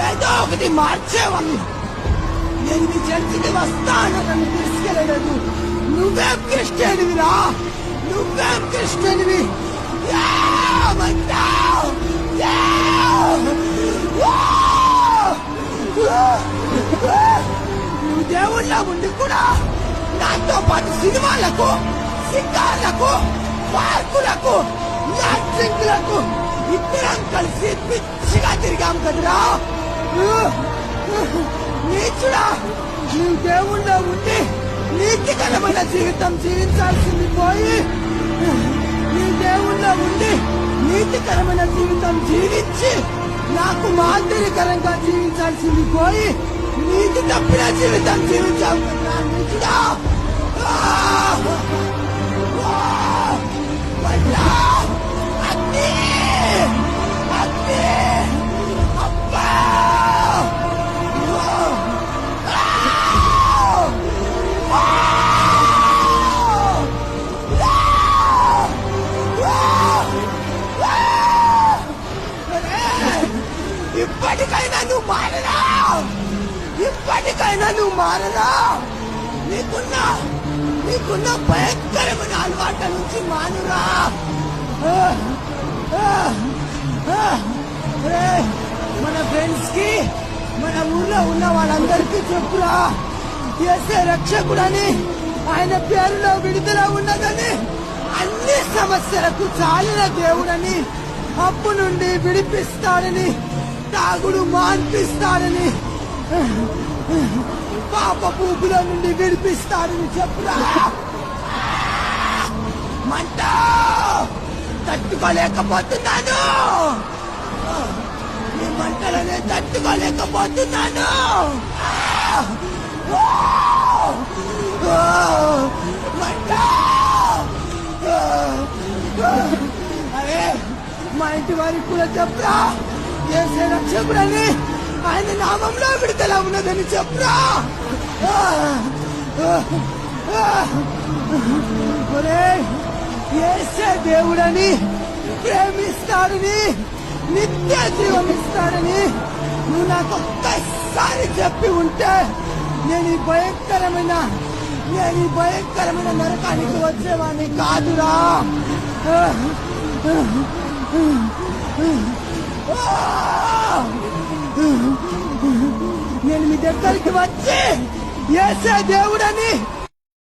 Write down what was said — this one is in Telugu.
ఏదో ఒకటి మార్చేవాళ్ళు. నేను మీ చర్చికి వస్తాను, నన్ను తీసుకెళ్ళలేదు. నువ్వేం క్రిస్టియన్విరా, నువ్వేం క్రిస్టియన్వి. నువ్వు దేవుళ్ళ ఉండి కూడా నాతో పాటు సినిమాలకు, సింగార్లకు, పార్కులకు, లాట్రింగ్లకు ఇద్దరం కలిసి పిచ్చిగా తిరిగాం కదరా. నీచుడా, నువ్వు దేవుళ్ళ ఉండి నీతికరమైన జీవితం జీవించాల్సింది పోయి, నీ దేవుళ్ళ ఉండి నీతికరమైన జీవితం జీవించి నాకు మాదిరికరంగా జీవించాల్సింది పోయి నీతి తప్పిన జీవితం జీవించావు కదా నీచుడా. అగ్ని, అగ్ని, అబ్బా. ఇప్పటికైనా నువ్వు మారరా, ఇప్పటికైనా నువ్వు మారరా. నీకున్న భయంకరమైన అలవాట్ల నుంచి మానురా. మన ఫ్రెండ్స్ కి, మన ఊర్లో ఉన్న వాళ్ళందరికీ చెప్పురా, యేసే రక్షకుడని, ఆయన పేరులో విడుదల ఉన్నదని, అన్ని సమస్యలకు చాలిన దేవుడని, అప్పు నుండి విడిపిస్తాడని, తాగుడు మాన్పిస్తాడని, పాప పూపుల నుండి విడిపిస్తాడని చెప్పురా. మంట తట్టుకోలేకపోతున్నాను, ఈ మంటలనే తట్టుకోలేకపోతున్నాను. మంట. అరే మా ఇంటి వారికి కూడా చెప్పురా, యేసే రక్షకుడని, ఆయన నామంలో విడుదల ఉన్నదని చెప్పురా. యేసే దేవుడని, ప్రేమిస్తాడని, నిత్య జీవం ఇస్తాడని నువ్వు నాకు ఒక్కసారి చెప్పి ఉంటే నేను ఈ భయంకరమైన నరకానికి వచ్చేవాడిని కాదురా. నేను మీ దగ్గరికి వచ్చి యేసే దేవుడని,